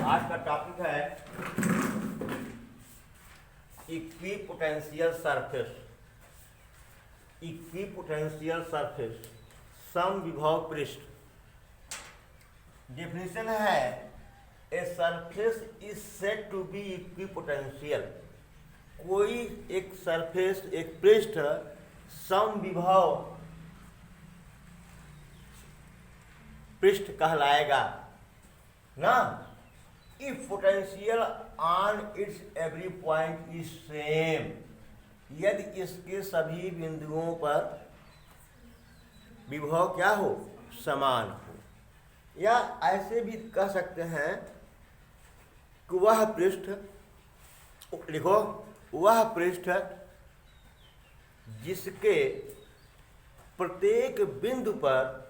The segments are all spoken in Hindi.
आज का टॉपिक है इक्विपोटेंशियल सरफेस। इक्विपोटेंशियल सरफेस, समविभव पृष्ठ। डेफिनेशन है a surface is said to be equipotential. कोई एक सरफेस, एक पृष्ठ समविभव पृष्ठ कहलाएगा ना, if potential on its every point is same, यदि इसके सभी बिंदुओं पर विभव क्या हो, समान हो। या ऐसे भी कह सकते हैं कि वह पृष्ठ, लिखो, वह पृष्ठ जिसके प्रत्येक बिंदु पर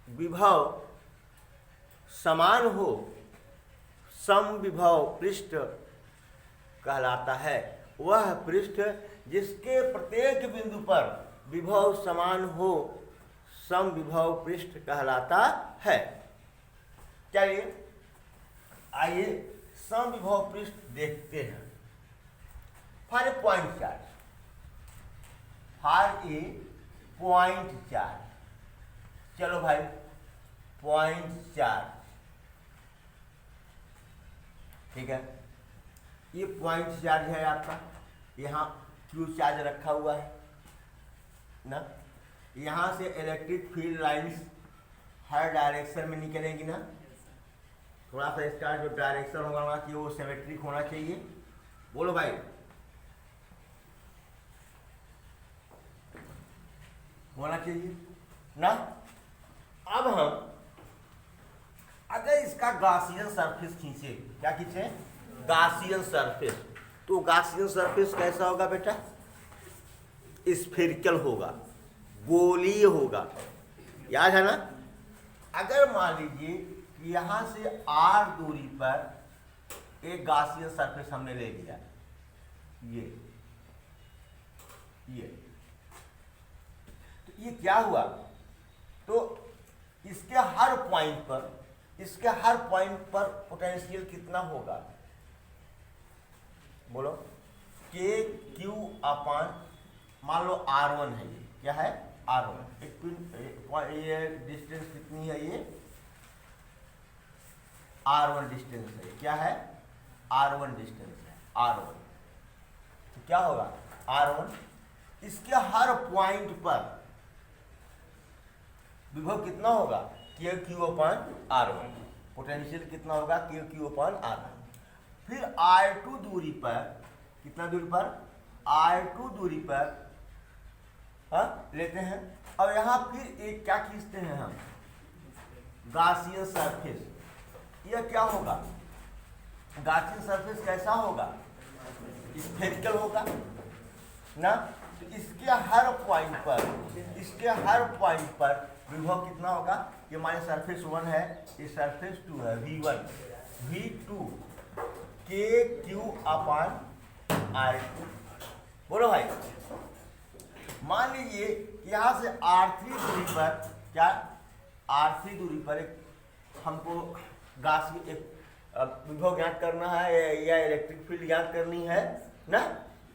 विभव समान हो, समविभव पृष्ठ कहलाता है। वह पृष्ठ जिसके प्रत्येक बिंदु पर विभव समान हो, समविभव पृष्ठ कहलाता है। चलिए आइए समविभव पृष्ठ देखते हैं। For a point charge, for a point charge, चलो भाई पॉइंट चार्ज, ठीक है। ये पॉइंट चार्ज है आपका, यहाँ क्यू चार्ज रखा हुआ है ना। यहाँ से इलेक्ट्रिक फील्ड लाइंस हर डायरेक्शन में निकलेंगी ना। थोड़ा सा इसका जो डायरेक्शन होगा कि वो सिमेट्रिक होना चाहिए। बोलो भाई, होना चाहिए ना। अब हम अगर इसका गॉसियन सरफेस खींचे, क्या खींचे, गॉसियन सरफेस, तो गॉसियन सरफेस कैसा होगा बेटा, स्फेरिकल होगा, गोलीय होगा, याद है ना। अगर मान लीजिए कि यहाँ से r दूरी पर एक गॉसियन सरफेस हमने ले लिया, ये क्या हुआ, तो इसके हर पॉइंट पर पोटेंशियल कितना होगा, बोलो, के क्यू अपान, मान लो R1 है, ये क्या है, R1, ये डिस्टेंस कितनी है, ये R1 डिस्टेंस है, क्या है, R1 डिस्टेंस है, R1। तो क्या होगा, R1, इसके हर पॉइंट पर विभव कितना होगा, के क्यू अपान R1, पोटेंशियल कितना होगा, के क्यू अपान R1। फिर R2 दूरी पर, कितना दूरी पर, R2 दूरी पर लेते हैं। और यहाँ फिर एक क्या खींचते हैं हम, गॉसियन सरफेस। यह क्या होगा, गॉसियन सरफेस कैसा होगा, स्फेरिकल होगा ना। तो इसके हर पॉइंट पर विभव कितना होगा, ये हमारे सरफेस 1 है, ये सरफेस 2 है, V1, V2 के क्यू अपान R2। बोलो भाई, मान लीजिए कि यहाँ से R3 दूरी पर, क्या, R3 दूरी पर एक हमको गॉसियन एक विभव ज्ञात करना है या इलेक्ट्रिक फील्ड ज्ञात करनी है ना।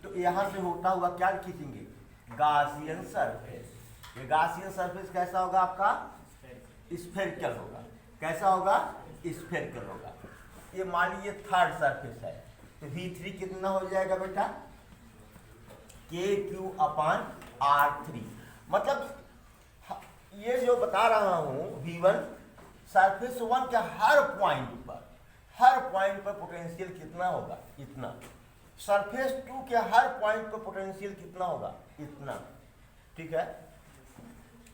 तो यहाँ से होता हुआ क्या खींचेंगे, गॉसियन सरफेस। ये गॉसियन सरफेस कैसा होगा आपका, स्फेरिकल होगा। कैसा होगा, स्फेरिकल होगा। ये मान लीजिए थर्ड सरफेस है, तो V3 कितना हो जाएगा बेटा, के क्यू अपान R3। मतलब ये जो बता रहा हूं, V1 सरफेस 1 के हर पॉइंट पर पोटेंशियल कितना होगा, इतना। सरफेस 2 के हर पॉइंट पर पोटेंशियल कितना होगा, इतना, ठीक है।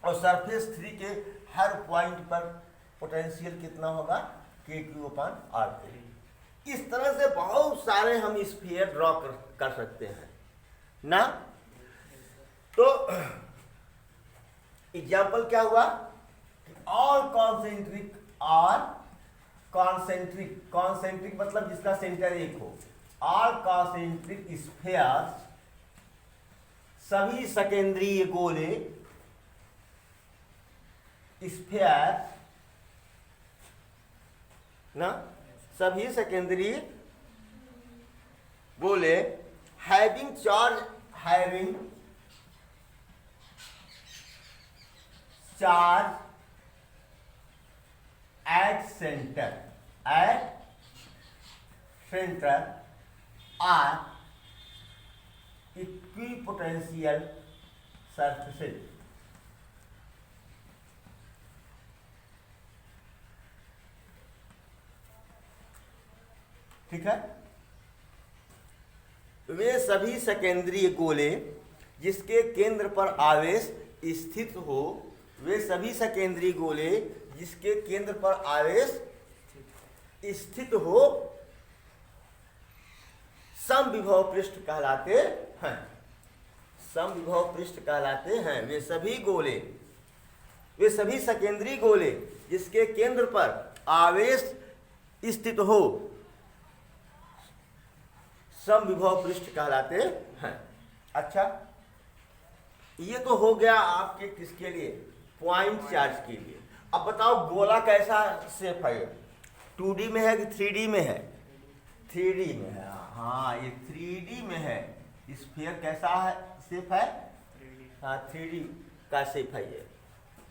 और सरफेस 3 के हर पॉइंट पर पोटेंशियल कितना होगा, के क्यू अपान R3। इस तरह से बहुत सारे हम स्फीयर ड्रॉ कर सकते हैं ना। तो एग्जाम्पल क्या हुआ, ऑल कॉन्सेंट्रिक मतलब जिसका सेंटर एक हो, ऑल कॉन्सेंट्रिक स्फीयर्स, सभी सकेंद्रीय गोले, स्फीयर ना, सभी सेकेंडरी गोले having charge at centre are equipotential surfaces. ठीक है, वे सभी सेकेंडरी गोले जिसके केंद्र पर आवेश स्थित हो, वे सभी सेकेंडरी गोले जिसके केंद्र पर आवेश स्थित हो समविभव पृष्ठ कहलाते हैं। समविभव पृष्ठ कहलाते हैं वे सभी सेकेंडरी गोले जिसके केंद्र पर आवेश स्थित हो समविभव पृष्ठ कहलाते हैं। अच्छा, ये तो हो गया आपके किसके लिए, पॉइंट चार्ज के लिए। अब बताओ गोला कैसा शेप है, 2D में है कि 3D में है? 3D में है। हाँ, ये 3D में है। स्फीयर कैसा है, शेप है? हाँ, 3D का शेप है ये।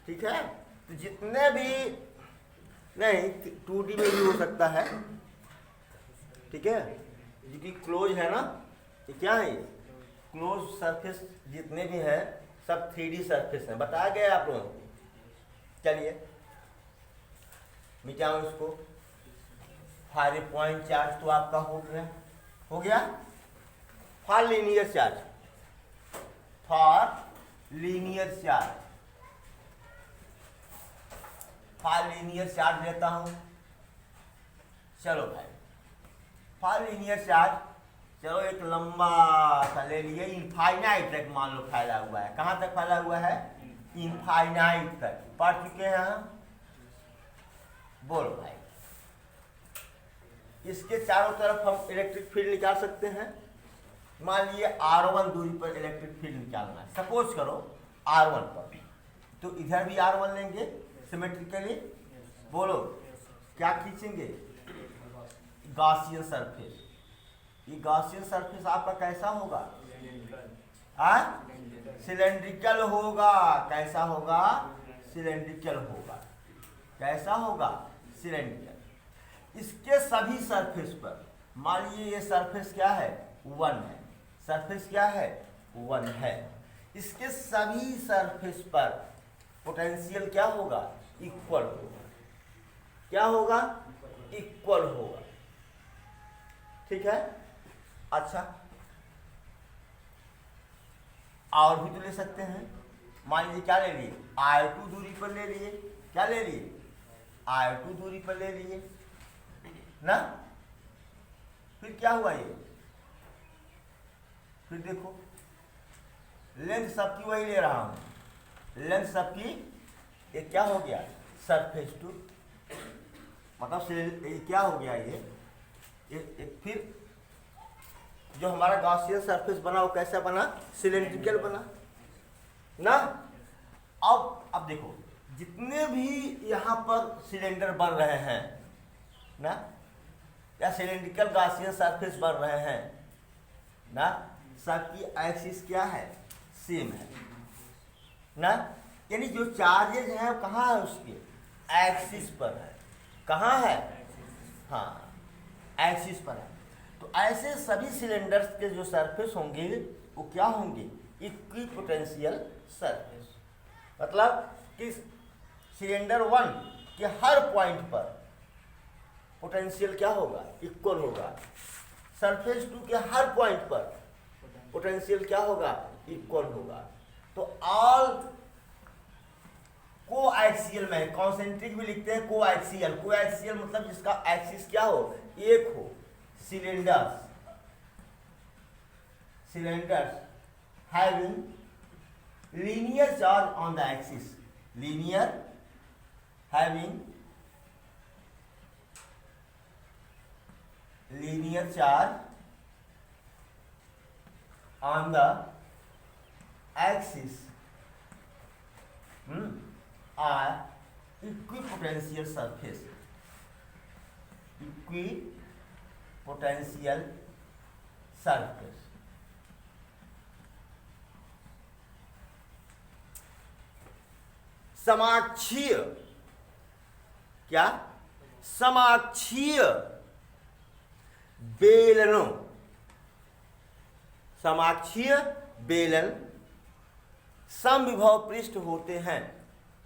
ठीक है, तो जितने भी नहीं 2D में भी हो सकता है। ठीक है, क्योंकि क्लोज है ना, ये क्या है, ये क्लोज सरफेस जितने भी हैं सब 3D सरफेस हैं, बताया गया आप लोगों को। चलिए मिटाओ इसको। फारे पॉइंट चार्ज तो आपका हो गया। फॉर लीनियर चार्ज लेता हूं। चलो भाई, फॉर लीनियर चार्ज, चलो एक लंबा सा ले लिए, इनफाइनाइट तक मान लो फैला हुआ है। कहां तक फैला हुआ है? इनफाइनाइट तक। पढ़ चुके हैं हम। बोलो भाई, इसके चारों तरफ हम इलेक्ट्रिक फील्ड निकाल सकते हैं। मान लिए R1 दूरी पर इलेक्ट्रिक फील्ड निकालना है, सपोज करो R1 पर, तो इधर भी R1 लेंगे सिमेट्रिकली। बोलो क्या खींचेंगे? Gaussian surface. ये गॉसियन सरफेस आपका कैसा होगा? सिलेंड्रिकल होगा। कैसा होगा? सिलेंड्रिकल होगा। कैसा होगा? सिलेंड्रिकल। इसके सभी सरफेस पर, मान लीजिए ये सरफेस क्या है? 1 है। सरफेस क्या है? 1 है। इसके सभी सरफेस पर पोटेंशियल क्या होगा? इक्वल होगा। क्या होगा? इक्वल होगा। ठीक है, अच्छा, और भी तो ले सकते हैं। मान लीजिए क्या ले लिए? I2 दूरी पर ले लिए। क्या ले लिए? I2 दूरी पर ले लिए ना। फिर क्या हुआ ये? फिर देखो, लेंथ सबकी वही ले रहा हूं। लेंथ सबकी ये क्या हो गया? सरफेस टू, मतलब ये क्या हो गया? ये फिर जो हमारा गॉसियन सरफेस बना वो कैसा बना? सिलेंड्रिकल बना ना। अब देखो, जितने भी यहाँ पर सिलेंडर बन रहे हैं ना, या सिलेंड्रिकल गॉसियन सरफेस बन रहे हैं ना, सबकी एक्सिस क्या है? सेम है ना। यानी जो चार्जेज हैं वो कहाँ है? उसके एक्सिस पर है। कहाँ है? हाँ, एक्सिस पर है। तो ऐसे सभी सिलेंडर्स के जो सरफेस होंगे वो क्या होंगे? Equipotential surface. मतलब कि सिलेंडर 1 के हर पॉइंट पर पोटेंशियल क्या होगा? इक्वल होगा। सरफेस 2 के हर पॉइंट पर पोटेंशियल क्या होगा? इक्वल होगा। तो ऑल कोएक्सियल में, कॉन्सेंट्रिक भी लिखते हैं कोएक्सियल। कोएक्सियल मतलब जिसका एक्सिस क्या हो? एक हो। Cylinders having linear charge on the axis. Having linear charge on the axis are equipotential surface. Equi potential surface. समाक्षीय, क्या? समाक्षीय बेलनों, समाक्षीय बेलन समविभव पृष्ठ होते हैं।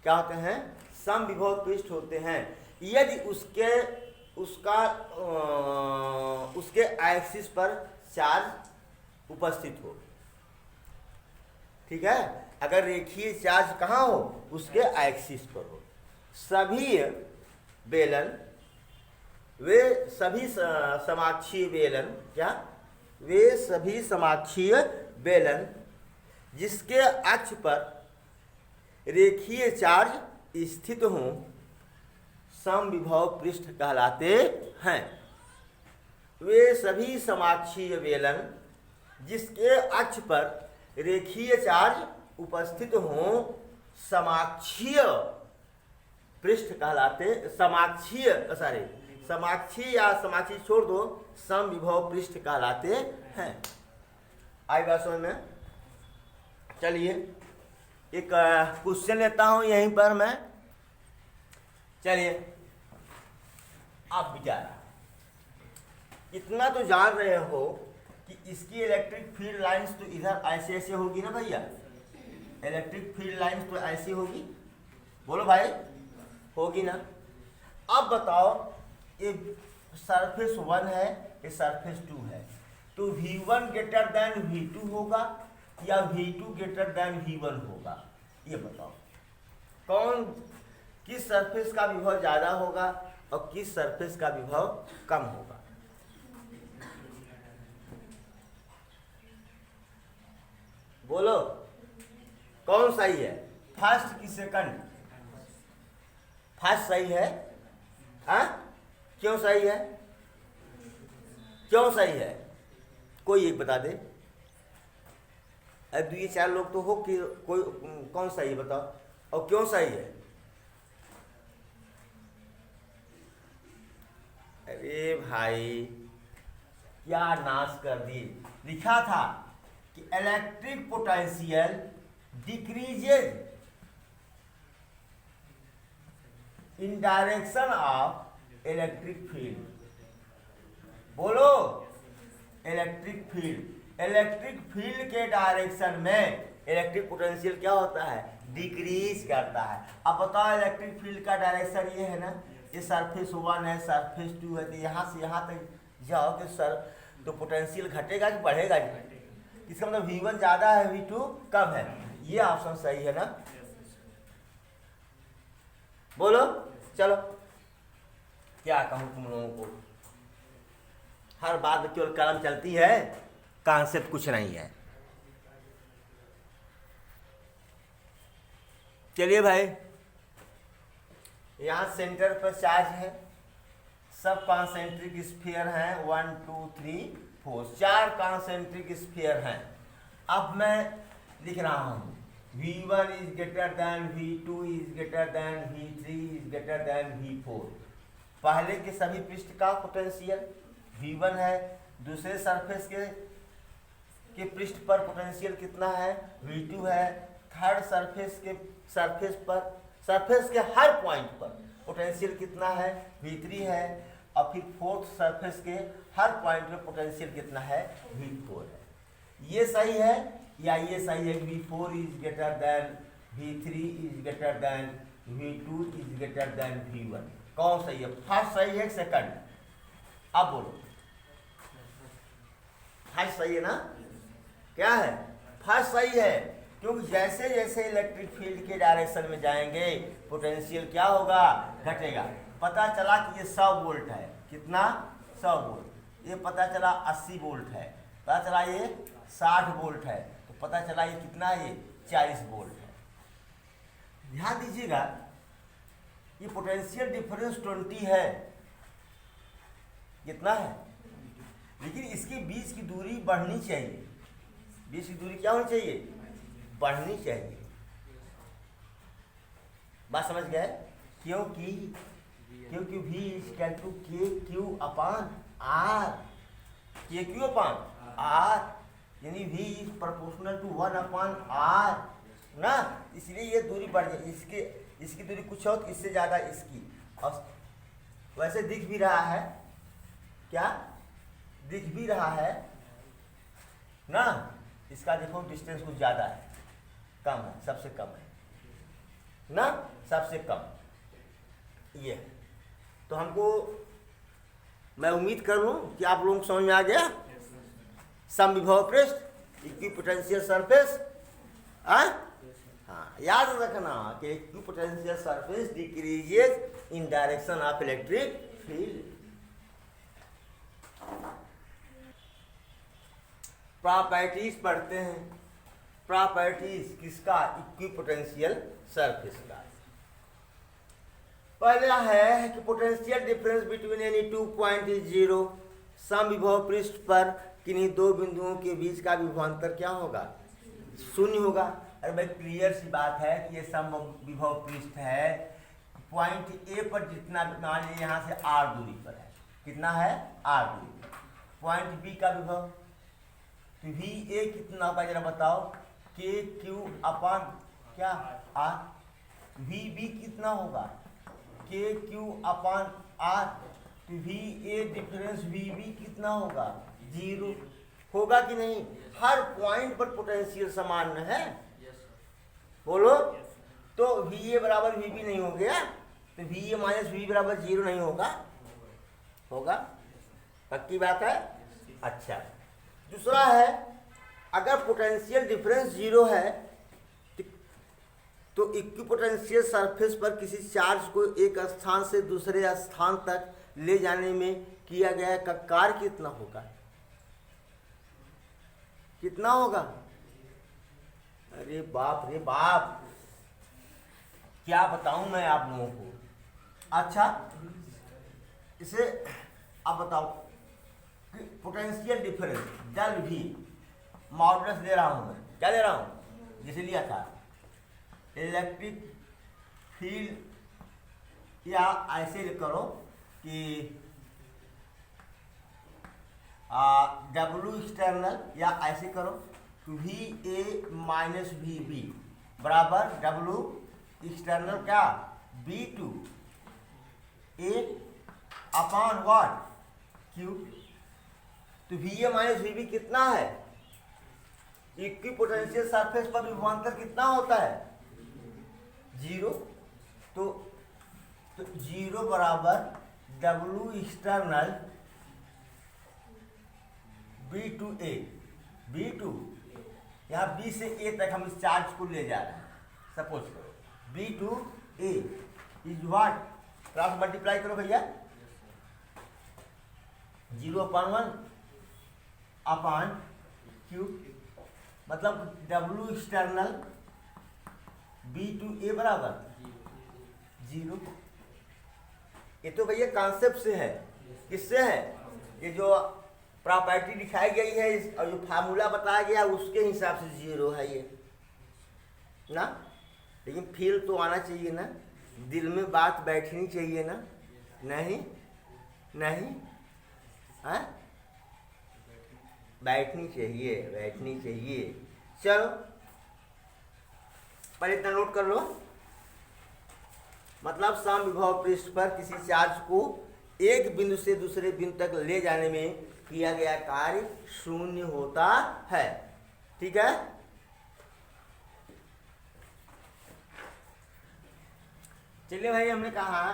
क्या होते हैं? समविभव पृष्ठ होते हैं यदि उसके एक्सिस पर चार्ज उपस्थित हो। ठीक है, अगर रेखीय चार्ज कहाँ हो? उसके एक्सिस पर हो। सभी बेलन, वे सभी समाक्षीय बेलन, क्या? वे सभी समाक्षीय बेलन जिसके अक्ष पर रेखीय चार्ज स्थित हों समविभव पृष्ठ कहलाते हैं। वे सभी समाक्षीय बेलन जिसके अक्ष पर रेखीय चार्ज उपस्थित हों समाक्षीय पृष्ठ कहलाते, समाक्षीय या समाक्षीय छोड़ दो, समविभव पृष्ठ कहलाते हैं। आई बात समझ में? चलिए एक क्वेश्चन लेता हूं यहीं पर मैं। चलिए आप विचार, इतना तो जान रहे हो कि इसकी इलेक्ट्रिक फील्ड लाइंस तो इधर ऐसे ऐसे होगी ना भैया, इलेक्ट्रिक फील्ड लाइंस तो ऐसी होगी, बोलो भाई, होगी ना? अब बताओ, ये सरफेस 1 है, ये सरफेस 2 है, तो V1 ग्रेटर देन V2 होगा या V2 ग्रेटर देन V1 होगा? ये बताओ, कौन, किस सरफेस का विभव ज़्यादा होगा और किस सरफेस का विभव कम होगा? बोलो, कौन सही है? फर्स्ट की सेकंड? फर्स्ट सही है। हाँ, क्यों सही है? क्यों सही है? कोई एक बता दे। अब ये 4 लोग तो हो कि कोई, कौन सही है बताओ, और क्यों सही है? अरे भाई क्या नाश कर दी। लिखा था कि electric potential decreases in direction of electric field. बोलो, इलेक्ट्रिक फील्ड, इलेक्ट्रिक फील्ड के डायरेक्शन में इलेक्ट्रिक पोटेंशियल क्या होता है? डिक्रीज करता है। अब बताओ, इलेक्ट्रिक फील्ड का डायरेक्शन ये है ना, ये सरफेस 1 है, सरफेस 2 है, तो यहाँ से यहाँ तक जाओगे सर तो पोटेंशियल घटेगा कि बढ़ेगा? इसका मतलब V1 ज़्यादा है, V2 कम है। ये ऑप्शन सही है ना? बोलो, चलो क्या कहूँ तुम लोगों को, हर बात में केवल कलम चलती है, कॉन्सेप्ट कुछ नहीं है। चलिए भाई, यहाँ सेंटर पर चार्ज है, सब कॉन्सेंट्रिक स्फीयर हैं, 1 2 3 4, 4 कॉन्सेंट्रिक स्फीयर हैं। अब मैं लिख रहा हूँ V1 is greater than V2 is greater than V3 is greater than V4। पहले के सभी पृष्ठ का पोटेंशियल V1 है, दूसरे सरफेस के पृष्ठ पर पोटेंशियल कितना है? V2 है, थर्ड सरफेस के हर पॉइंट पर पोटेंशियल कितना है? V3 है, और फिर फोर्थ सरफेस के हर पॉइंट में पोटेंशियल कितना है? V4 है। ये सही है या ये सही है? V4 is greater than V3 is greater than V2 is greater than V1। कौन सही है? फर्स्ट सही है, सेकंड? अब बोलो, फर्स्ट सही है ना? क्या है? फर्स्ट सही है, क्योंकि जैसे जैसे इलेक्ट्रिक फील्ड के डायरेक्शन में जाएंगे पोटेंशियल क्या होगा? घटेगा। पता चला कि ये 100 वोल्ट है, कितना? 100 वोल्ट। ये पता चला 80 वोल्ट है, पता चला ये 60 वोल्ट है, तो पता चला ये कितना है? ये 40 वोल्ट है। ध्यान दीजिएगा, ये पोटेंशियल डिफरेंस 20 है, कितना है? लेकिन इसके बीच की दूरी बढ़नी चाहिए। बीच की दूरी क्या होनी चाहिए? बढ़नी चाहिए। बात समझ गए? क्योंकि क्योंकि v equal to k q upon r, k q upon r, यानी v is proportional to 1 upon r ना, इसलिए ये दूरी बढ़ जाए, इसकी दूरी कुछ और इससे ज़्यादा इसकी, और वैसे दिख भी रहा है, क्या दिख भी रहा है ना, इसका देखो डिस्टेंस कुछ ज़्यादा है, कम है, सबसे कम है ना, सबसे कम ये। तो हमको, मैं उम्मीद कर लूँ कि आप लोगों को समझ में आ गया। समविभव पृष्ठ, इक्विपोटेंशियल सरफेस, हाँ, याद रखना कि equipotential surface decreases in direction of electric field. Properties पढ़ते हैं, प्रॉपर्टीज किसका, इक्विपोटेंशियल सरफेस का। पहला है कि potential difference between any 2 point is 0, समविभव पृष्ठ पर किन्हीं दो बिंदुओं के बीच का विभवांतर क्या होगा, शून्य होगा। अरे भाई क्लियर सी बात है कि ये समविभव पृष्ठ है, पॉइंट ए पर जितना, मान लीजिए यहाँ से r दूरी पर है, कितना है r दूरी पर, पॉइंट बी का विभव, तो वी ए कितना होगा जरा बताओ, के क्यू अपान क्या आर, वी बी कितना होगा, के क्यू अपान आर, तो V A difference V B कितना होगा, 0 होगा कि नहीं। हर पॉइंट पर पोटेंशियल समान है, बोलो, तो वी ए बराबर वी बी नहीं हो गया, तो वी ए माइनस वी बराबर 0 नहीं होगा, होगा, पक्की बात है। अच्छा, दूसरा है, अगर पोटेंशियल डिफरेंस 0 है तो इक्विपोटेंशियल सरफेस पर किसी चार्ज को एक स्थान से दूसरे स्थान तक ले जाने में किया गया का कार्य कितना होगा, कितना होगा। अरे बाप रे बाप, क्या बताऊं मैं आप लोगों को। अच्छा, इसे अब बताओ कि पोटेंशियल डिफरेंस डेल भी मॉडुलस ले रहा हूं मैं, क्या ले रहा हूं, जिसे लिया था इलेक्ट्रिक फील्ड, या ऐसे करो कि डब्ल्यू एक्सटर्नल, या ऐसे करो कि V A minus V B बराबर डब्ल्यू एक्सटर्नल क्या, B to A upon what, Q. तो V A minus V B कितना है, इक्विपोटेंशियल सरफेस पर विभवांतर कितना होता है, 0, तो 0 बराबर W external B to A, B to, यहाँ बी से ए तक हम इस चार्ज को ले जा रहे हैं, सपोज करो B to A is what, cross multiply करो भैया, 0/1 अपान क्यू, मतलब W external B to A बराबर 0। ये तो भैया कॉन्सेप्ट से है, किससे है, ये जो प्रॉपर्टी दिखाई गई है और जो फार्मूला बताया गया उसके हिसाब से 0 है ये ना, लेकिन फील तो आना चाहिए ना, दिल में बात बैठनी चाहिए ना, नहीं नहीं, हाँ बैठनी चाहिए, बैठनी चाहिए। चलो पहले इतना नोट कर लो, मतलब समविभव पृष्ठ पर किसी चार्ज को एक बिंदु से दूसरे बिंदु तक ले जाने में किया गया कार्य शून्य होता है, ठीक है। चलिए भाई, हमने कहा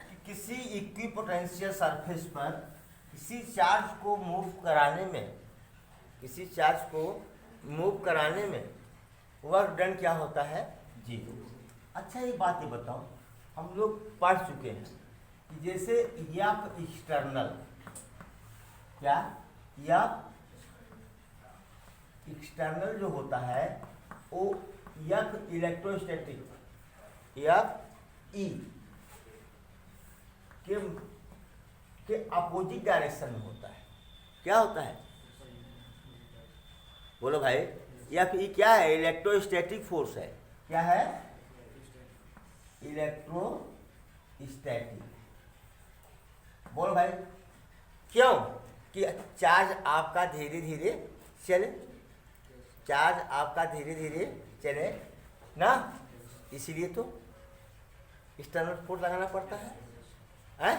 कि किसी इक्विपोटेंशियल सरफेस पर किसी चार्ज को मूव कराने में, किसी चार्ज को मूव कराने में वर्क डन क्या होता है, 0। अच्छा, ये बात ये बताओ, हम लोग पढ़ चुके हैं कि जैसे एफ एक्सटर्नल, क्या एफ एक्सटर्नल जो होता है वो एफ इलेक्ट्रोस्टैटिक, एफ ई के अपोजिट डायरेक्शन में होता है, क्या होता है, बोलो भाई, एफ ई क्या है, इलेक्ट्रोस्टैटिक फोर्स है, क्या है, इलेक्ट्रोस्टैटिक, बोल भाई, क्यों? कि चार्ज आपका धीरे धीरे चले, चार्ज आपका धीरे धीरे चले ना, इसीलिए तो एक्सटर्नल फोर्स लगाना पड़ता है। हैं?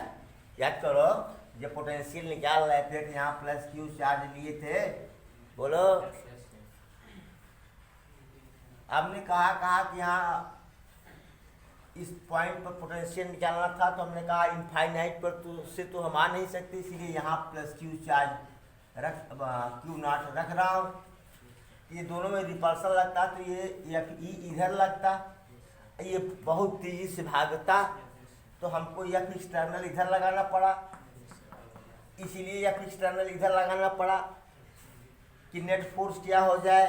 याद करो, जब पोटेंशियल निकाल रहे थे तो यहाँ प्लस क्यू चार्ज लिए थे, बोलो। आपने कहा कि यहाँ इस पॉइंट पर पोटेंशियल निकालना था, तो हमने कहा इनफाइनाइट पर तो से तो हम आ नहीं सकते, इसीलिए यहाँ plus Q charge Q not रख रहा हूँ। ये दोनों में रिपल्सन लगता तो ये एफ ई इधर लगता, ये बहुत तेजी से भागता, तो हमको एफ एक्सटर्नल इधर लगाना पड़ा, इसीलिए एफ एक्सटर्नल इधर लगाना पड़ा कि नेट फोर्स क्या हो जाए,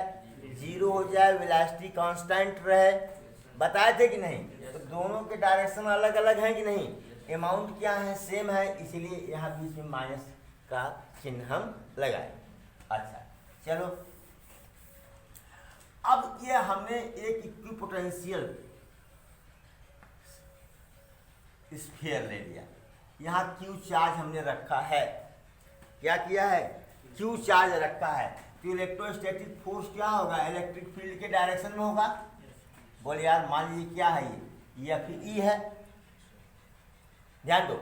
0 हो जाए, वेलोसिटी कांस्टेंट रहे। बताए थे कि नहीं? तो दोनों के डायरेक्शन अलग अलग हैं कि नहीं, अमाउंट क्या है, सेम है, इसीलिए यहाँ बीच में माइनस का चिन्ह हम लगाए। अच्छा चलो, अब ये हमने एक इक्विपोटेंशियल स्फीयर ले लिया, यहाँ क्यू चार्ज हमने रखा है। क्या किया है? क्यू चार्ज रखा है, तो इलेक्ट्रोस्टैटिक फोर्स क्या होगा, इलेक्ट्रिक फील्ड के डायरेक्शन में होगा। बोले यार मान लीजिए क्या है, ये एफ ई है, ध्यान दो।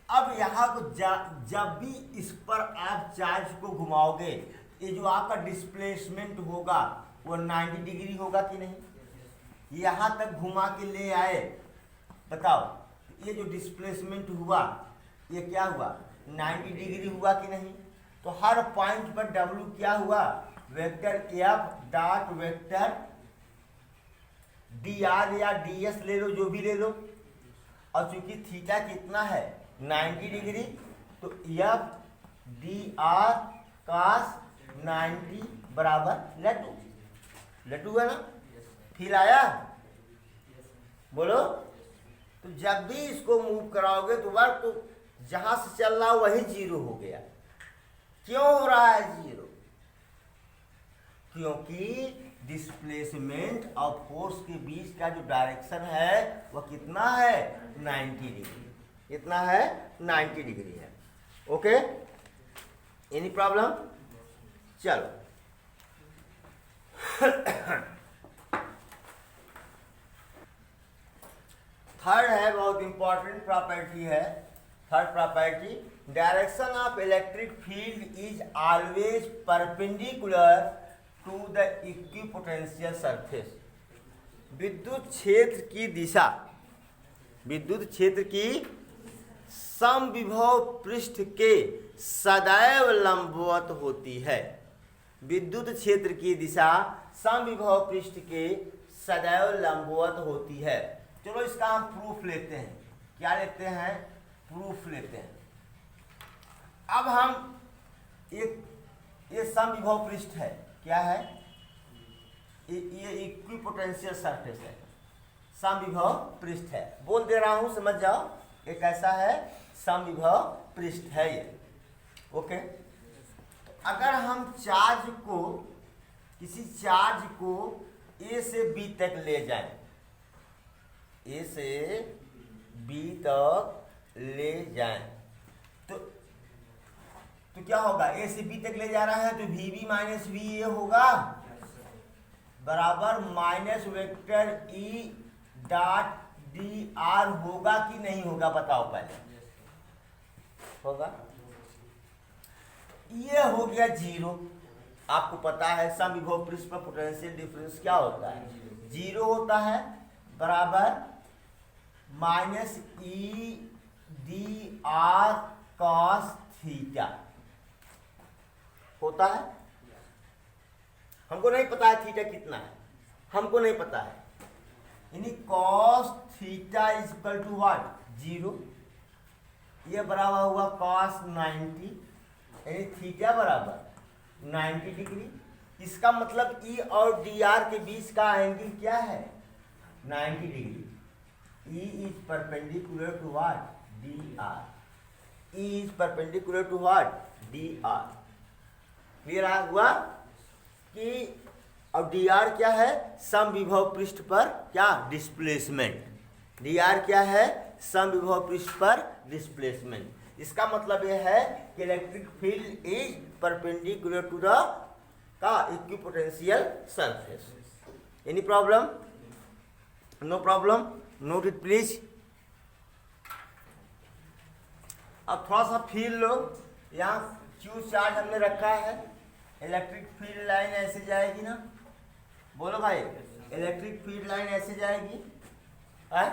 अब यहाँ को जब भी इस पर आप चार्ज को घुमाओगे, ये जो आपका डिस्प्लेसमेंट होगा वो 90 डिग्री होगा कि नहीं? यहाँ तक घुमा के ले आए, बताओ, ये जो डिस्प्लेसमेंट हुआ ये क्या हुआ, 90 डिग्री हुआ कि नहीं? तो हर पॉइंट पर W क्या हुआ, vector F dot vector dr या ds ले लो, जो भी ले लो, और चूंकि थीटा कितना है 90 डिग्री, तो एफ dr cos 90 बराबर लट्टू, लट्टू है ना? फिर आया, बोलो। तो जब भी इसको मूव कराओगे तो वर्क तो जहां से चल रहा वही 0 हो गया। क्यों हो रहा है 0? क्योंकि डिस्प्लेसमेंट और फोर्स के बीच का जो डायरेक्शन है वह कितना है, 90 डिग्री। कितना है? 90 डिग्री है। Okay, any problem? चलो थर्ड है, बहुत इंपॉर्टेंट प्रॉपर्टी है, third property, direction of electric field is always perpendicular to the equipotential surface. विद्युत क्षेत्र की दिशा, विद्युत क्षेत्र की समविभव पृष्ठ के सदैव लंबवत होती है। विद्युत क्षेत्र की दिशा समविभव पृष्ठ के सदैव लंबवत होती है। चलो इसका हम प्रूफ लेते हैं। क्या लेते हैं? प्रूफ लेते हैं। अब हम ये समविभव पृष्ठ है, क्या है? ये इक्विपोटेंशियल सरफेस है, समविभव पृष्ठ है। बोल दे रहा हूं, समझ जाओ ये कैसा है, समविभव पृष्ठ है ये। ओके, तो अगर हम चार्ज को, किसी चार्ज को ए से बी तक ले जाएं, ए से बी तक ले जाएं, तो क्या होगा? ए से बी तक ले जा रहा है तो V B minus V A होगा, बराबर minus vector E dot d r होगा कि नहीं होगा? बताओ पहले। होगा। ये हो गया 0। आपको पता है समविभव पृष्ठ पर पोटेंशियल डिफरेंस क्या होता है? 0 होता है, बराबर minus E D R cos theta होता है। हमको नहीं पता है थीटा कितना है, हमको नहीं पता है, यानी cos theta is equal to what, 0। ये बराबर हुआ कॉस 90, यानी थीटा बराबर 90 डिग्री। इसका मतलब ई और डी आर के बीच का एंगल क्या है? 90 degree. E is perpendicular to what? DR. E is perpendicular to what? DR. Clear हुआ कि अब dr क्या है? समविभव पृष्ठ पर क्या? डिस्प्लेसमेंट। dr क्या है? समविभव पृष्ठ पर डिस्प्लेसमेंट। इसका मतलब यह है कि electric field is perpendicular to the का equipotential surface. Any problem? No problem, note it please. अब थोड़ा सा फील लो, यहाँ क्यू चार्ज हमने रखा है, इलेक्ट्रिक फील्ड लाइन ऐसे जाएगी ना, बोलो भाई, इलेक्ट्रिक फील्ड लाइन ऐसे जाएगी है।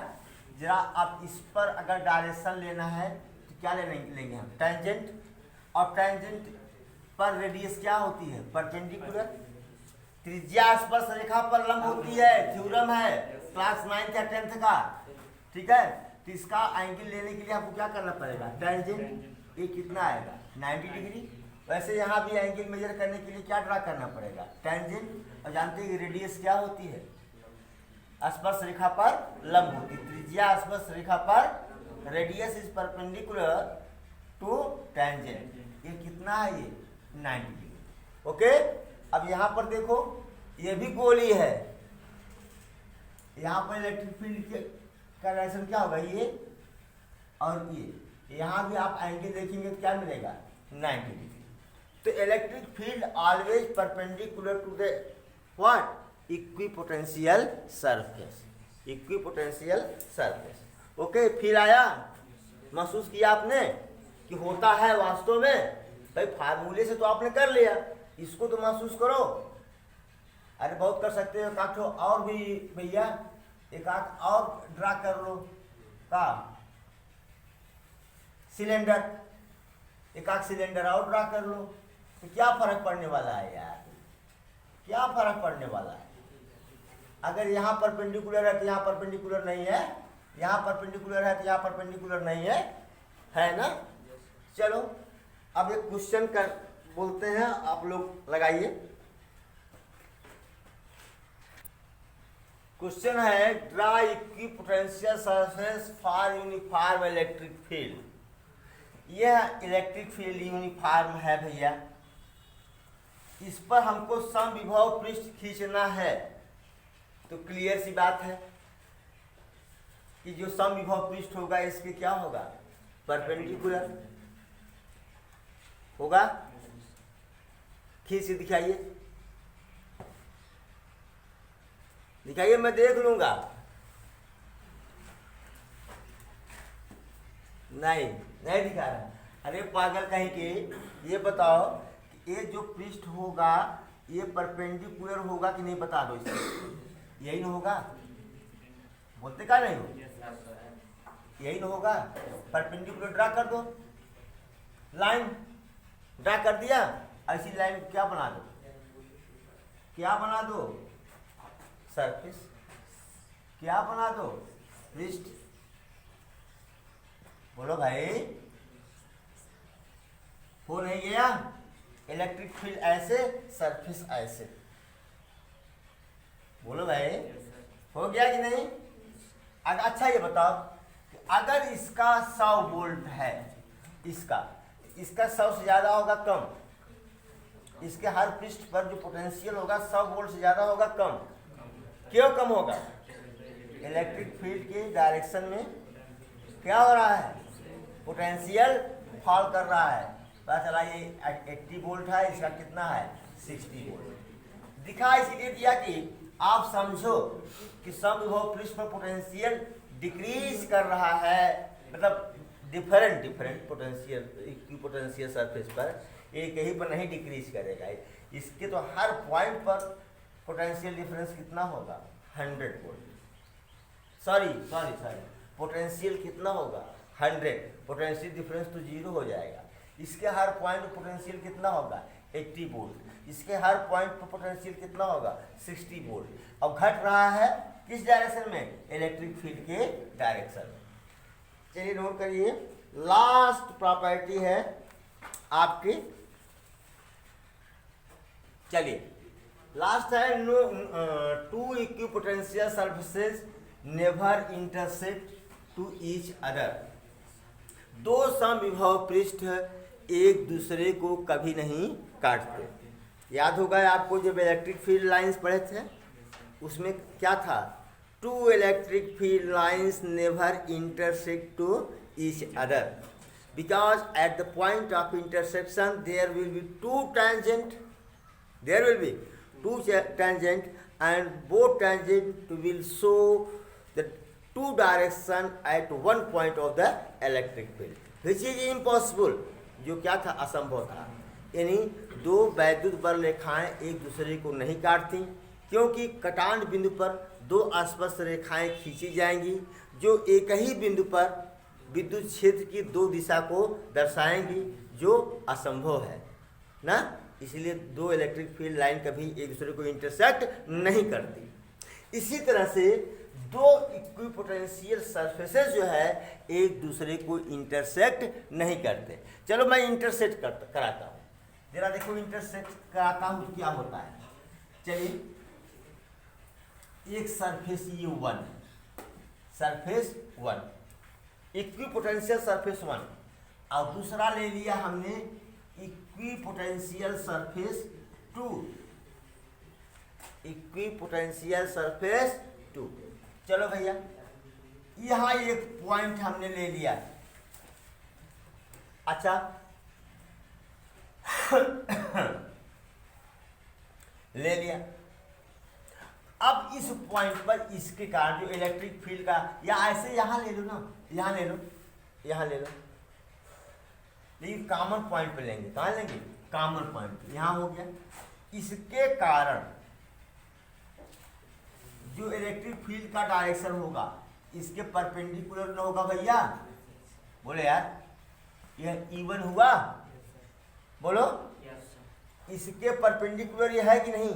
जरा आप इस पर अगर डायरेक्शन लेना है तो क्या लेंगे हम? टेंजेंट। और टेंजेंट पर रेडियस क्या होती है? परपेंडिकुलर। त्रिज्या स्पर्श रेखा पर लंब होती है, थ्योरम है क्लास 9th या 10th का, ठीक है। तो इसका एंगल लेने के लिए आपको क्या करना पड़ेगा? टेंजेंट। ये कितना आएगा? 90 डिग्री। वैसे यहाँ भी एंगल मेजर करने के लिए क्या ड्रा करना पड़ेगा? टेंजेंट। और जानते हैं कि रेडियस क्या होती है? स्पर्श रेखा पर लंब होती है। त्रिज्या स्पर्श रेखा पर, radius is perpendicular to tangent. ये कितना है? ये 90 डिग्री। ओके। अब यहाँ पर देखो, ये भी गोली है, यहाँ पर इलेक्ट्रिक फील्ड का डायरेक्शन क्या होगा? ये और ये। यहाँ भी आप एंगल देखेंगे तो क्या मिलेगा? 90 डिग्री। तो electric field always perpendicular to the what? Equipotential surface. Equipotential surface. Okay, feel आया? महसूस किया आपने कि होता है वास्तव में? भाई फार्मूले से तो आपने कर लिया, इसको तो महसूस करो। अरे बहुत कर सकते हो, एक और भी भैया, एक आध और ड्रा कर लो का सिलेंडर, एक आध सिलेंडर और ड्रा कर लो, तो क्या फर्क पड़ने वाला है यार? क्या फर्क पड़ने वाला है? अगर यहाँ परपेंडिकुलर है तो यहाँ परपेंडिकुलर नहीं है, यहाँ परपेंडिकुलर है तो यहाँ परपेंडिकुलर नहीं है ना? चलो अब एक क्वेश्चन कर बोलते हैं, आप लोग लगाइए। क्वेश्चन है, draw equipotential surface for uniform electric field. यह इलेक्ट्रिक फील्ड यूनिफॉर्म है भैया, इस पर हमको समविभव पृष्ठ खींचना है। तो क्लियर सी बात है कि जो समविभव पृष्ठ होगा इसके क्या होगा? परपेंडिकुलर होगा। खींच के दिखाइए, दिखाइए, मैं देख लूंगा। नहीं नहीं दिखा रहा। अरे पागल कहीं के, ये बताओ कि ये जो पृष्ठ होगा ये परपेंडिकुलर होगा कि नहीं? बता दो इससे। यही न होगा, बोलते का नहीं हो? यही न होगा। परपेंडिकुलर ड्रा कर दो, लाइन ड्रा कर दिया, ऐसी लाइन क्या बना दो? क्या बना दो? सरफेस। क्या बना दो? पृष्ठ। बोलो भाई, हो नहीं गया? इलेक्ट्रिक फील्ड ऐसे, सरफेस ऐसे। बोलो भाई, हो गया कि नहीं? अच्छा ये बताओ कि अगर इसका 100 वोल्ट है, इसका 100 से ज़्यादा होगा कम, इसके हर पृष्ठ पर जो पोटेंशियल होगा 100 वोल्ट से ज़्यादा होगा कम। क्यों कम होगा? इलेक्ट्रिक फील्ड के डायरेक्शन में क्या हो रहा है? पोटेंशियल फॉल कर रहा है। पता चला ये 80 वोल्ट है, इसका कितना है? 60 वोल्ट। दिखा इसीलिए दिया कि आप समझो कि समविभव पृष्ठ पर पोटेंशियल डिक्रीज कर रहा है, मतलब डिफरेंट पोटेंशियल सरफेस पर, एक ही पर नहीं डिक्रीज करेगा। इसके तो हर पॉइंट पर पोटेंशियल डिफरेंस कितना होगा? 100 वोल्ट। सॉरी पोटेंशियल कितना होगा? 100। पोटेंशियल डिफरेंस तो 0 हो जाएगा। इसके हर पॉइंट पर पोटेंशियल कितना होगा? 80 वोल्ट। इसके हर पॉइंट पर पोटेंशियल कितना होगा? 60 वोल्ट। अब घट रहा है किस डायरेक्शन में? इलेक्ट्रिक फील्ड के डायरेक्शन में। चलिए नोट करिए, लास्ट प्रॉपर्टी है आपकी। चलिए लास्ट है, two equipotential surfaces never intersect to each other. दो समविभव पृष्ठ एक दूसरे को कभी नहीं काटते। याद होगा आपको जब इलेक्ट्रिक फील्ड लाइंस पढ़े थे, उसमें क्या था? Two electric field lines never intersect to each other. because at the point of intersection there will be two tangent, and both tangent will show the two direction at one point of the electric field, which is impossible, जो क्या था, असंभव था। यानी दो वैद्युत बल रेखाएं एक दूसरे को नहीं काटती, क्योंकि कटान बिंदु पर दो स्पर्श रेखाएं खींची जाएंगी जो एक ही बिंदु पर विद्युत क्षेत्र की दो दिशा को दर्शाएंगी, जो असंभव है ना। इसलिए दो इलेक्ट्रिक फील्ड लाइन कभी एक दूसरे को इंटरसेक्ट नहीं करती। इसी तरह से दो इक्विपोटेंशियल सरफेसेस जो है एक दूसरे को इंटरसेक्ट नहीं करते। चलो मैं इंटरसेक्ट कराता हूँ, जरा देखो इंटरसेक्ट कराता हूँ तो क्या होता है। चलिए, एक सरफेस ये one, surface one, equipotential surface one, और दूसरा ले लिया हमने equipotential surface two, equipotential surface two. चलो भैया, यहां एक पॉइंट हमने ले लिया। अच्छा ले लिया। अब इस पॉइंट पर इसके कारण जो इलेक्ट्रिक फील्ड का, या ऐसे यहां ले लो ना, यहां ले लो, यहां ले लो, लेकिन कॉमन पॉइंट पे लेंगे। कहां लेंगे? Common point. यहां हो गया। इसके कारण जो इलेक्ट्रिक फील्ड का डायरेक्शन होगा इसके परपेंडिकुलर न होगा भैया। बोले यार, यह इवन हुआ, बोलो। इसके परपेंडिकुलर ये है कि नहीं?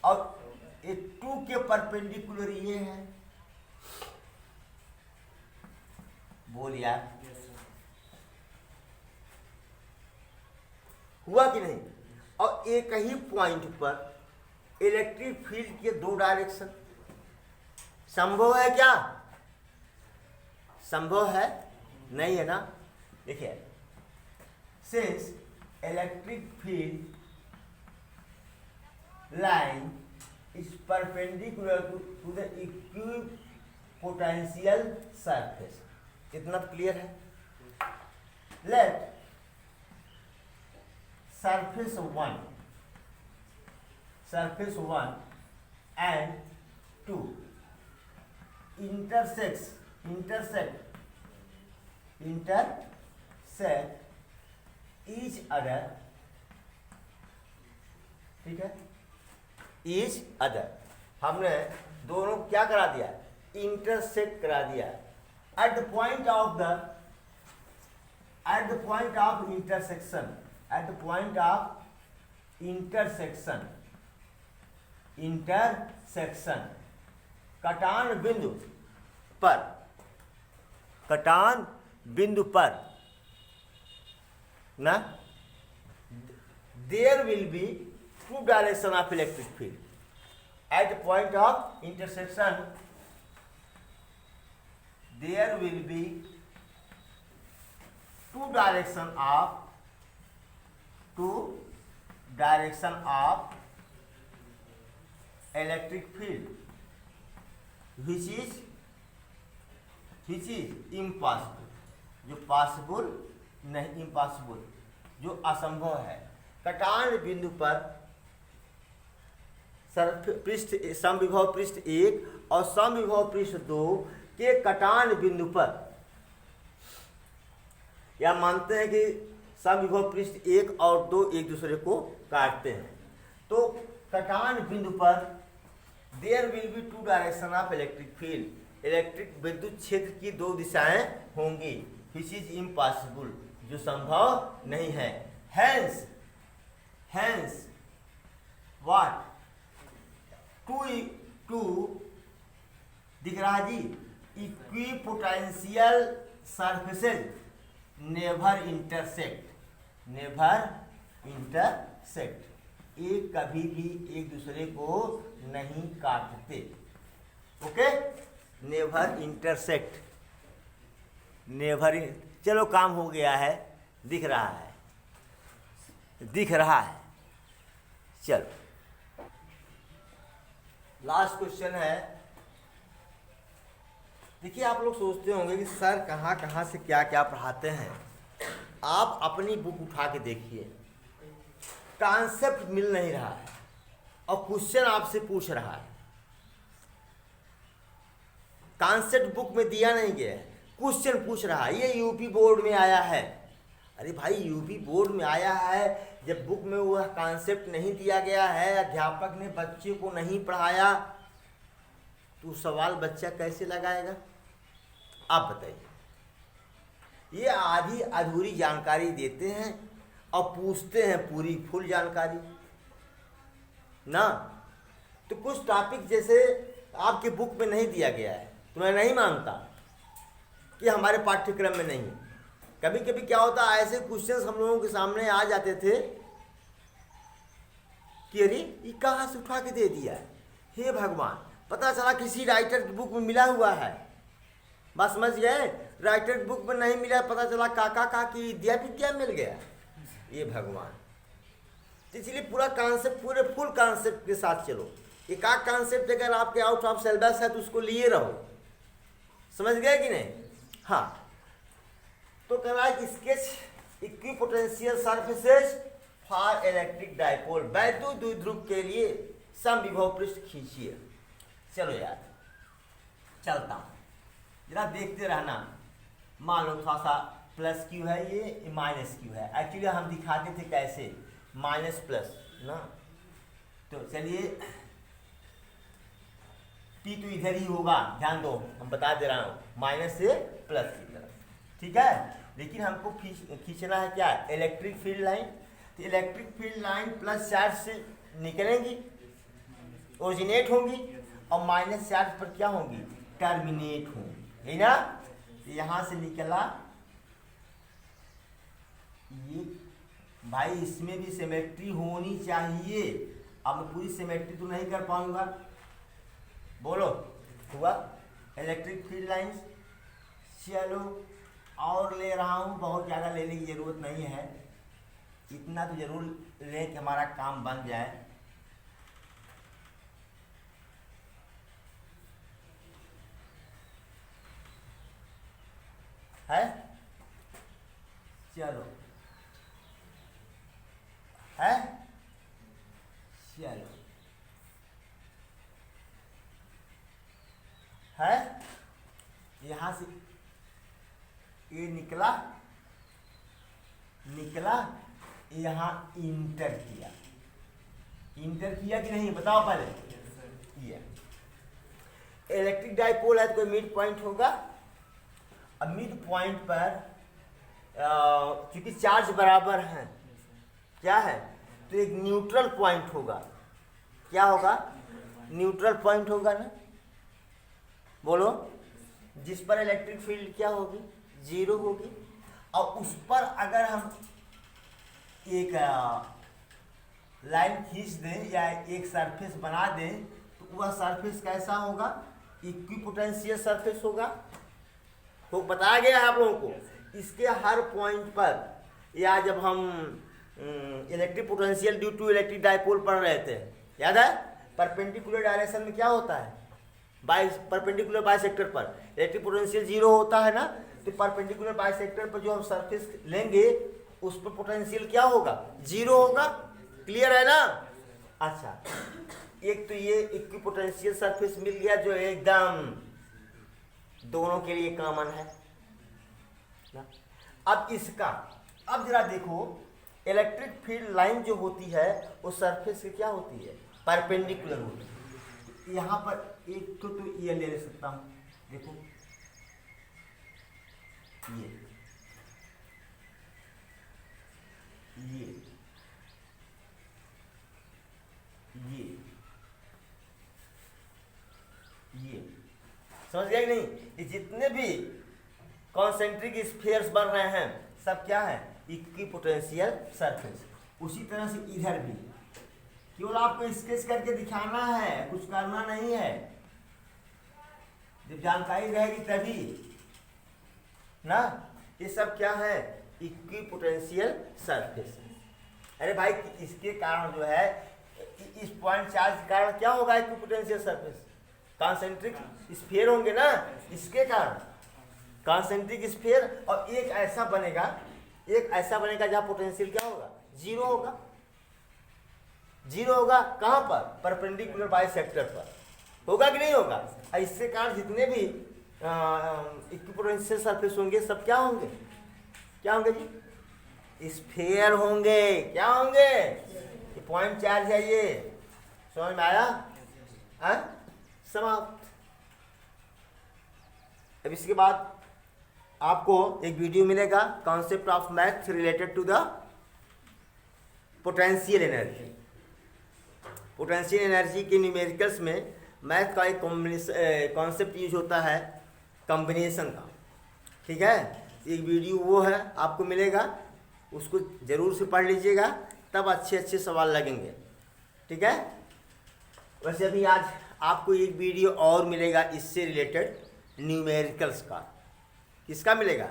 और ये टू के परपेंडिकुलर ये है। बोल यार, हुआ कि नहीं? और एक ही पॉइंट पर इलेक्ट्रिक फील्ड के दो डायरेक्शन संभव है क्या? संभव है? नहीं है ना। देखिए, since electric field line is perpendicular to the equipotential surface, इतना क्लियर है। Let surface 1 and 2 intersect each other, ठीक है। each other हमने दोनों क्या करा दिया? इंटरसेक्ट करा दिया। at the point of intersection कटान बिंदु पर ना, there will be two direction of electric field. At the point of intersection there will be two direction of electric field which is impossible, जो पॉसिबल नहीं, इम्पॉसिबल जो असंभव है। कटान बिंदु पर पृष्ठ समविभव पृष्ठ 1 और समविभव पृष्ठ 2 के कटान बिंदु पर, या मानते हैं कि समविभव पृष्ठ 1 और 2 एक दूसरे को काटते हैं, तो कटान बिंदु पर there will be two direction of electric field, electric विद्युत क्षेत्र की दो दिशाएं होंगी, विच इज इम्पॉसिबल जो संभव नहीं है। हैंस व्हाट टू दिख रहा जी, इक्विपोटेंशियल सरफेसेज नेवर इंटरसेक्ट, एक कभी भी एक दूसरे को नहीं काटते। ओके, नेवर इंटरसेक्ट, चलो काम हो गया है, दिख रहा है। चलो लास्ट क्वेश्चन है, देखिए, आप लोग सोचते होंगे कि सर कहाँ कहाँ से क्या क्या पढ़ाते हैं। आप अपनी बुक उठा के देखिए, कॉन्सेप्ट मिल नहीं रहा है और क्वेश्चन आपसे पूछ रहा है। कॉन्सेप्ट बुक में दिया नहीं गया है, क्वेश्चन पूछ रहा है। ये यूपी बोर्ड में आया है। अरे भाई, यूपी बोर्ड में आया है, जब बुक में वह कॉन्सेप्ट नहीं दिया गया है, अध्यापक ने बच्चे को नहीं पढ़ाया, तो सवाल बच्चा कैसे लगाएगा? आप बताइए। ये आधी अधूरी जानकारी देते हैं और पूछते हैं पूरी फुल जानकारी ना। तो कुछ टॉपिक जैसे आपके बुक में नहीं दिया गया है, तो मैं नहीं मानता कि हमारे पाठ्यक्रम में नहीं है। कभी कभी क्या होता है, ऐसे क्वेश्चंस हम लोगों के सामने आ जाते थे कि अरे ये कहाँ से उठा के दे दिया है, हे भगवान। पता चला किसी राइटर की बुक में मिला हुआ है, बस समझ गए। राइटर की बुक में नहीं मिला, पता चला काका काकी विद्या मिल गया। ये भगवान, तो इसलिए पूरा कॉन्सेप्ट, पूरे फुल कॉन्सेप्ट के साथ चलो। एक आध कॉन्सेप्ट अगर आपके आउट ऑफ सिलेबस है तो उसको लिए रहो, समझ गए कि नहीं? हाँ, तो कह रहा है sketch equipotential surfaces for electric dipole. वैद्युत द्विध्रुव के लिए समविभव पृष्ठ खींचिए। चलो यार, चलता हूँ, जरा देखते रहना। मान लो थोड़ा सा प्लस क्यू है, ये माइनस क्यू है। एक्चुअली हम दिखाते थे कैसे, माइनस प्लस ना। तो चलिए, टी तो इधर ही होगा, ध्यान दो, हम बता दे रहा हूँ, माइनस से प्लस की तरफ, ठीक है। लेकिन हमको खींचना है क्या? Electric field line. तो electric field line plus charge से निकलेंगी, ओरिजिनेट होंगी, और माइनस चार्ज पर क्या होंगी? टर्मिनेट होंगी, है ना। तो यहाँ से निकला ये। भाई, इसमें भी सिमेट्री होनी चाहिए। अब मैं पूरी सिमेट्री तो नहीं कर पाऊंगा, बोलो, हुआ? Electric field lines. चलो, और ले रहा हूँ, बहुत ज़्यादा लेने की ज़रूरत नहीं है, इतना तो ज़रूर लें कि हमारा काम बन जाए। है, चलो, है, चलो, है। यहाँ से ये निकला, यहाँ इंटर किया। इंटर किया कि नहीं, बताओ पहले। ये इलेक्ट्रिक डाइपोल है तो कोई मिड पॉइंट होगा। अब मिड पॉइंट पर क्योंकि चार्ज बराबर हैं, क्या है, तो एक न्यूट्रल पॉइंट होगा। क्या होगा? न्यूट्रल पॉइंट होगा ना, बोलो, जिस पर इलेक्ट्रिक फील्ड क्या होगी? जीरो होगी। और उस पर अगर हम एक लाइन खींच दें या एक सरफेस बना दें, तो वह सरफेस कैसा होगा? इक्विपोटेंशियल सरफेस होगा। तो बताया गया है आप लोगों को, इसके हर पॉइंट पर, या जब हम electric potential due to electric dipole पढ़ रहे थे, याद है? परपेंडिकुलर डायरेक्शन में क्या होता है? परपेंडिकुलर बाइसेक्टर पर इलेक्ट्रिक पोटेंशियल जीरो होता है ना। तो परपेंडिकुलर बाइसेक्टर पर जो हम सरफेस लेंगे, उस पर पोटेंशियल क्या होगा? जीरो होगा। क्लियर है ना? अच्छा, एक तो ये इक्विपोटेंशियल सरफेस मिल गया जो एकदम दोनों के लिए कॉमन है ना। अब इसका, अब जरा देखो, इलेक्ट्रिक फील्ड लाइन जो होती है वो सरफेस से क्या होती है? परपेंडिकुलर होती है। यहाँ पर एक तो ये ले सकता हूँ, देखो ये समझ गए नहीं? ये जितने भी कॉन्सेंट्रिक स्फीयर्स बन रहे हैं, सब क्या है? Equipotential surface. उसी तरह से इधर भी, केवल आपको स्केच करके दिखाना है, कुछ करना नहीं है। जब जानकारी रहेगी तभी ना। ये सब क्या है? Equipotential surface. अरे भाई, इसके कारण जो है, इस पॉइंट चार्ज के कारण क्या होगा? इक्विपोटेंशियल सरफेस कॉन्सेंट्रिक स्फीयर होंगे ना, इसके कारण कॉन्सेंट्रिक स्फीयर। और एक ऐसा बनेगा जहाँ पोटेंशियल क्या होगा, जीरो होगा। जीरो होगा कहाँ पर, परपेंडिकुलर बाइसेक्टर पर, होगा कि नहीं होगा। और इसके कारण जितने भी इक्विपोटेंशियल सरफेस होंगे सब क्या होंगे, क्या होंगे जी, स्फीयर होंगे। क्या होंगे, पॉइंट चार्ज है ये, समझ में आया, समाप्त। अब इसके बाद आपको एक वीडियो मिलेगा, concept of math related to the potential energy. Potential energy के न्यूमेरिकल्स में मैथ का एक कॉन्सेप्ट यूज होता है, कॉम्बिनेशन का, ठीक है। एक वीडियो वो है, आपको मिलेगा, उसको ज़रूर से पढ़ लीजिएगा, तब अच्छे अच्छे सवाल लगेंगे, ठीक है। वैसे अभी आज आपको एक वीडियो और मिलेगा इससे रिलेटेड, न्यूमेरिकल्स का। किसका मिलेगा,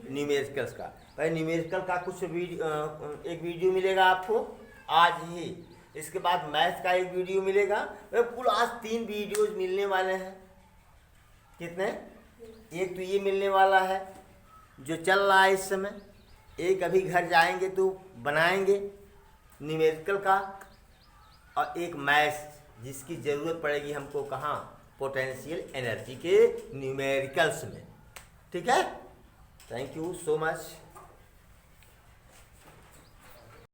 न्यूमेरिकल्स का। भाई न्यूमेरिकल का कुछ एक वीडियो मिलेगा आपको आज ही। इसके बाद मैथ का एक वीडियो मिलेगा। कुल आज 3 वीडियोज मिलने वाले हैं। कितने, एक तो ये मिलने वाला है जो चल रहा है इस समय, एक अभी घर जाएंगे तो बनाएंगे न्यूमेरिकल का, और एक मैथ्स जिसकी ज़रूरत पड़ेगी हमको कहाँ, पोटेंशियल एनर्जी के न्यूमेरिकल्स में, ठीक है। Thank you so much.